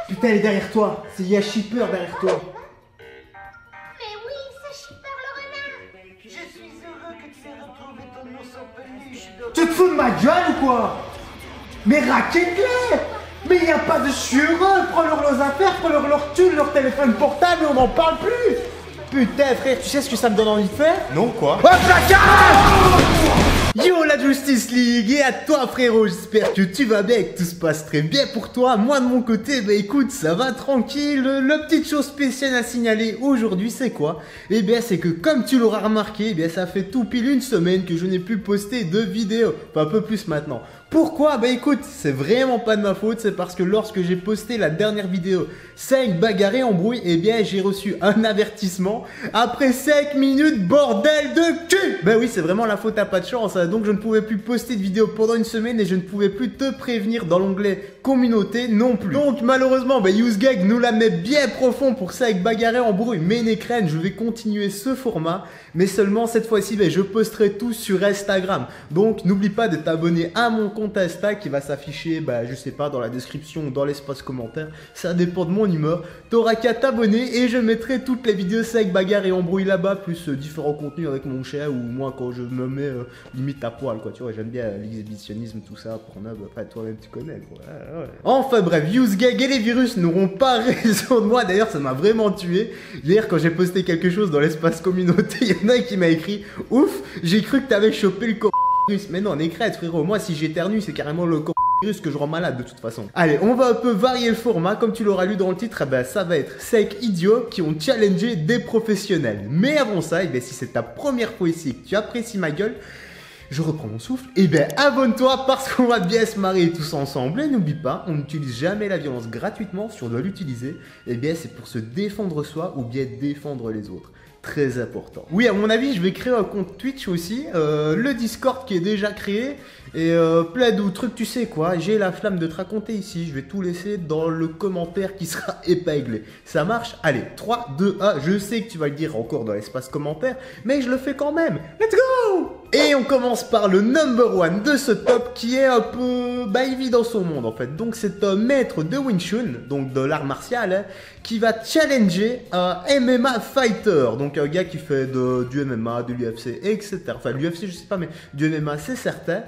Putain, elle est derrière toi. Il y a Shipper derrière toi. Mais oui, c'est Shipper le renard. Je suis heureux que tu aies retrouvé ton ours en peluche. Tu te fous de ma gueule ou quoi? Mais raquette-les. Mais il n'y a pas de heureux. Prends-leur leurs affaires, prends-leur leur thune, leur téléphone portable et on n'en parle plus. Putain frère, tu sais ce que ça me donne envie de faire? Non, quoi? Hop la cage! Yo la Justice League et à toi frérot, j'espère que tu vas bien et que tout se passe très bien pour toi. Moi de mon côté, bah écoute, ça va tranquille. La petite chose spéciale à signaler aujourd'hui, c'est quoi? Eh bien c'est que comme tu l'auras remarqué, eh bien ça fait tout pile une semaine que je n'ai plus posté de vidéo. Enfin un peu plus maintenant. Pourquoi? Bah écoute, c'est vraiment pas de ma faute, c'est parce que lorsque j'ai posté la dernière vidéo 5 bagarres en brouille, eh bien j'ai reçu un avertissement après 5 minutes, bordel de cul. Bah oui, c'est vraiment la faute à pas de chance, hein. Donc je ne pouvais plus poster de vidéo pendant une semaine et je ne pouvais plus te prévenir dans l'onglet communauté non plus. Donc malheureusement, bah UseGag nous la met bien profond pour 5 bagarres en brouille, mais n'écrène, je vais continuer ce format, mais seulement cette fois-ci, bah, je posterai tout sur Instagram. Donc n'oublie pas de t'abonner à mon compte Insta qui va s'afficher, bah, je sais pas, dans la description ou dans l'espace commentaire. Ça dépend de mon humeur. T'auras qu'à t'abonner et je mettrai toutes les vidéos 5 bagarres et embrouilles là-bas, plus différents contenus avec mon chien ou moi quand je me mets limite à poil, quoi. Tu vois, j'aime bien l'exhibitionnisme, tout ça, pour neuf. Après, toi-même, tu connais, quoi. Ouais. Enfin bref, UseGag et les virus n'auront pas raison de moi. D'ailleurs, ça m'a vraiment tué. Hier, quand j'ai posté quelque chose dans l'espace communauté, il y en a un qui m'a écrit: ouf, j'ai cru que t'avais chopé le coronavirus. Mais non, n'écrète, frérot. Moi, si j'éternue, c'est carrément le coronavirus que je rends malade de toute façon. Allez, on va un peu varier le format. Comme tu l'auras lu dans le titre, eh ben, ça va être 5 idiots qui ont challengé des professionnels. Mais avant ça, eh ben, si c'est ta première fois ici et que tu apprécies ma gueule, je reprends mon souffle. Et bien, abonne-toi parce qu'on va bien se marrer tous ensemble. Et n'oublie pas, on n'utilise jamais la violence gratuitement. Si on doit l'utiliser, eh bien, c'est pour se défendre soi ou bien défendre les autres. Très important. Oui, à mon avis, je vais créer un compte Twitch aussi. Le Discord qui est déjà créé. Et plein d'autres trucs, tu sais quoi. J'ai la flamme de te raconter ici. Je vais tout laisser dans le commentaire qui sera épinglé. Ça marche? Allez, 3, 2, 1. Je sais que tu vas le dire encore dans l'espace commentaire, mais je le fais quand même. Let's go! Et on commence par le number 1 de ce top qui est un peu évident dans son monde en fait. Donc c'est un maître de Wing Chun, donc de l'art martial, hein, qui va challenger un MMA fighter. Donc un gars qui fait du MMA, de l'UFC, etc. Enfin l'UFC je sais pas, mais du MMA c'est certain.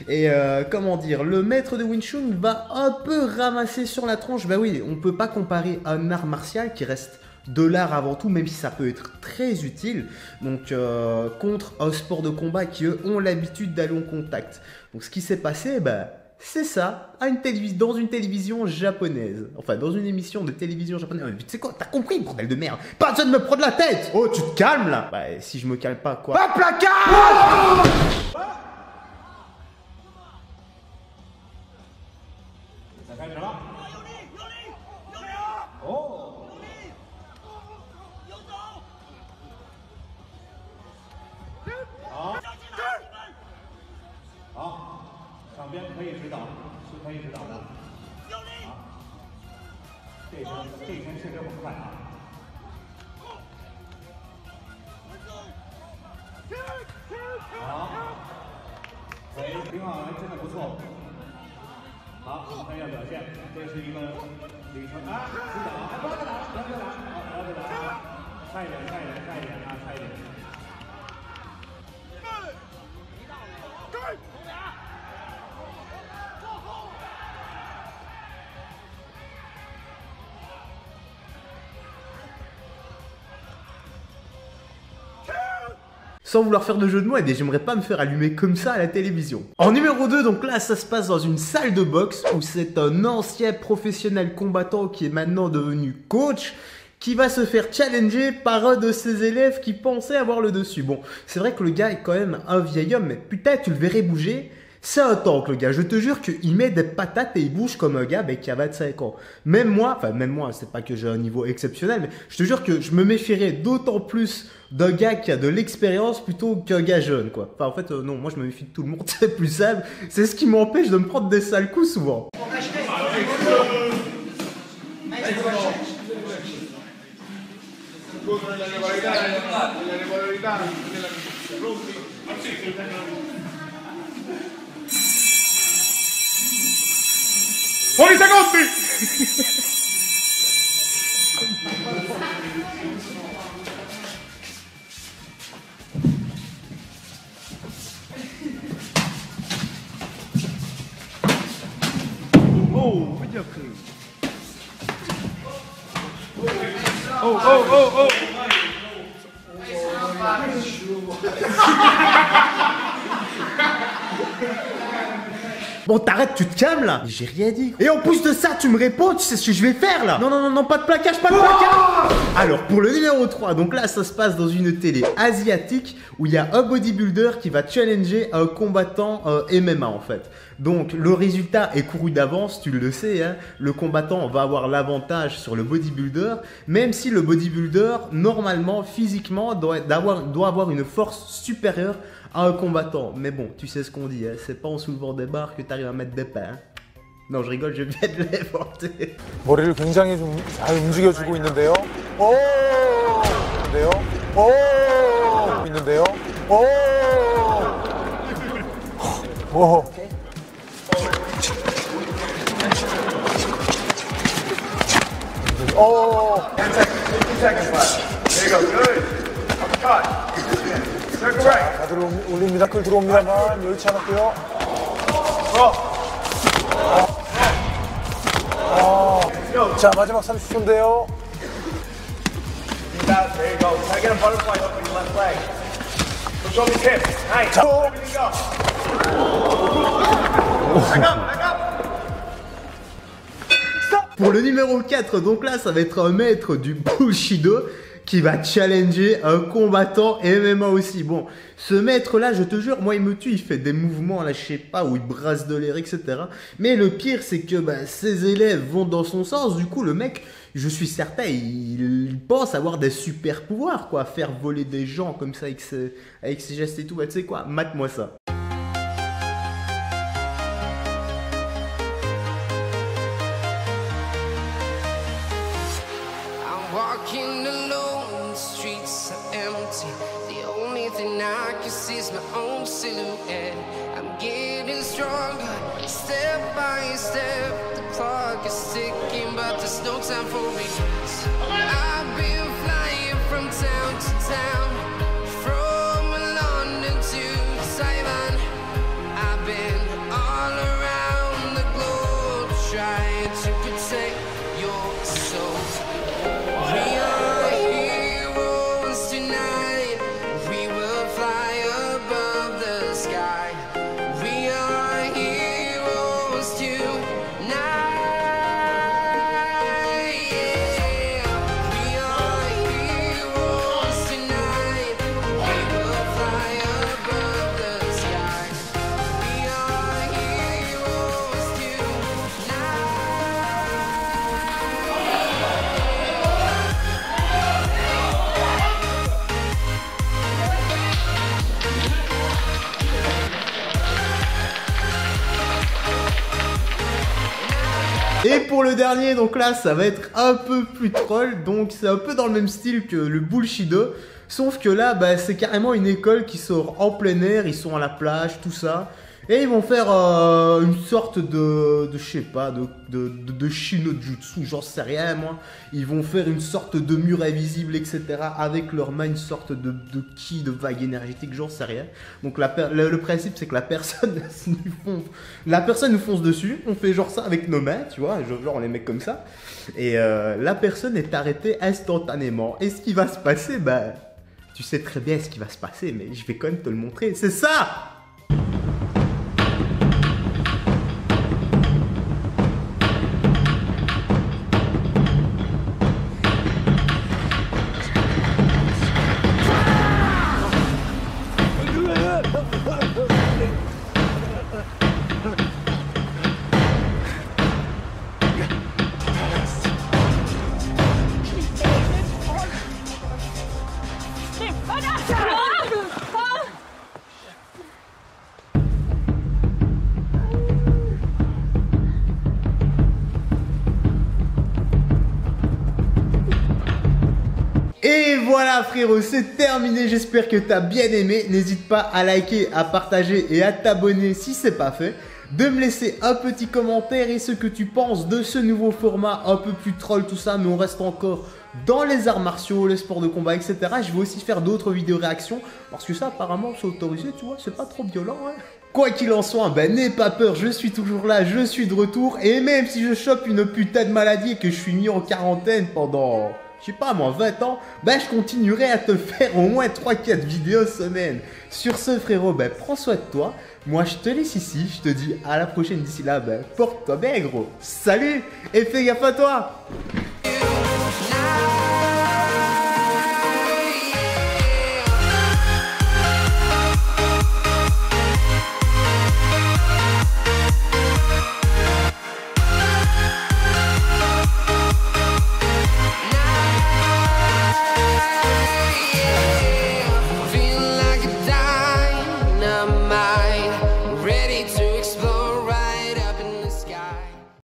Et comment dire, le maître de Wing Chun va un peu ramasser sur la tronche. Bah oui, on peut pas comparer un art martial qui reste de l'art avant tout, même si ça peut être très utile, donc contre un sport de combat qui eux ont l'habitude d'aller en contact. Donc ce qui s'est passé, bah, c'est ça, dans une télévision japonaise, enfin dans une émission de télévision japonaise. Tu sais quoi, t'as compris, bordel de merde, pas besoin de me prendre la tête. Oh, tu te calmes là. Bah si je me calme pas, quoi. Hop la cage. Sans vouloir faire de jeu de mots, eh bien, j'aimerais pas me faire allumer comme ça à la télévision. En numéro 2, donc là, ça se passe dans une salle de boxe où c'est un ancien professionnel combattant qui est maintenant devenu coach qui va se faire challenger par un de ses élèves qui pensait avoir le dessus. Bon, c'est vrai que le gars est quand même un vieil homme, mais putain, tu le verrais bouger. C'est un tank, le gars. Je te jure qu'il met des patates et il bouge comme un gars qui a 25 ans. Même moi, c'est pas que j'ai un niveau exceptionnel, mais je te jure que je me méfierais d'autant plus d'un gars qui a de l'expérience plutôt qu'un gars jeune, quoi. Enfin, en fait, non, moi je me méfie de tout le monde, c'est plus simple. C'est ce qui m'empêche de me prendre des sales coups souvent. Fuori secondi! Bon, t'arrêtes, tu te calmes là. J'ai rien dit. Et en plus de ça, tu me réponds, tu sais ce que je vais faire là. Non, pas de plaquage, pas de plaquage. Alors, pour le numéro 3, donc là, ça se passe dans une télé asiatique où il y a un bodybuilder qui va challenger un combattant MMA en fait. Donc, le résultat est couru d'avance, tu le sais, hein. Le combattant va avoir l'avantage sur le bodybuilder, même si le bodybuilder, normalement, physiquement, doit avoir une force supérieure à un combattant. Mais bon, tu sais ce qu'on dit, hein. C'est pas en soulevant des barres que t'arrives à mettre des pains. Hein. Non, je rigole, je viens de l'inventer. 머리를 굉장히 좀 잘 움직여주고 있는데요. 오! 있는데요. 오! 있는데요. 오! 오! 오! 15 seconds left. There you go. Good. Uppercut. Circle right. 자, 올립니다. 끌 들어옵니다만 여의치 않았고요. 자, 마지막 30초인데요. There you go. Try to get a butterfly hook with your left leg. Push over his hips. Nice. There you go. Back up. Pour le numéro 4, donc là, ça va être un maître du Bushido qui va challenger un combattant MMA aussi. Bon, ce maître-là, je te jure, moi, il me tue, il fait des mouvements, là, je sais pas, où il brasse de l'air, etc. Mais le pire, c'est que ses élèves vont dans son sens. Du coup, le mec, je suis certain, il pense avoir des super pouvoirs, quoi. Faire voler des gens comme ça avec ses gestes et tout. Bah, tu sais quoi, mate-moi ça. Walking alone, the streets are empty. The only thing I can see is my own silhouette. I'm getting stronger, step by step. The clock is ticking, but there's no time for regrets. I've been flying from town to town, from London to Taiwan. I've been all around the globe trying to protect your soul. We are heroes tonight. We will fly above the sky. We are heroes tonight. Yeah. We are heroes tonight. We will fly above the sky. We are heroes tonight. Et pour le dernier, donc là, ça va être un peu plus troll. Donc c'est un peu dans le même style que le Bushido. Sauf que là, c'est carrément une école qui sort en plein air. Ils sont à la plage, tout ça. Et ils vont faire une sorte je sais pas, de Shinojutsu, j'en sais rien moi. Ils vont faire une sorte de mur invisible, etc. Avec leurs mains, une sorte de ki, de vague énergétique, j'en sais rien. Donc le principe, c'est que la personne nous fonce dessus. On fait genre ça avec nos mains, tu vois, genre on les met comme ça. Et la personne est arrêtée instantanément. Et ce qui va se passer, tu sais très bien ce qui va se passer, mais je vais quand même te le montrer. C'est ça! Et voilà frérot, c'est terminé, j'espère que t'as bien aimé. N'hésite pas à liker, à partager et à t'abonner si c'est pas fait. De me laisser un petit commentaire et ce que tu penses de ce nouveau format un peu plus troll tout ça. Mais on reste encore dans les arts martiaux, les sports de combat, etc. Je vais aussi faire d'autres vidéos réactions parce que ça apparemment c'est autorisé, tu vois, c'est pas trop violent hein. Quoi qu'il en soit, n'aie pas peur, je suis toujours là, je suis de retour. Et même si je chope une putain de maladie et que je suis mis en quarantaine pendant... je sais pas moi, 20 ans, bah je continuerai à te faire au moins 3-4 vidéos semaine. Sur ce frérot, bah prends soin de toi. Moi je te laisse ici, je te dis à la prochaine. D'ici là, bah porte-toi bien gros. Salut et fais gaffe à toi.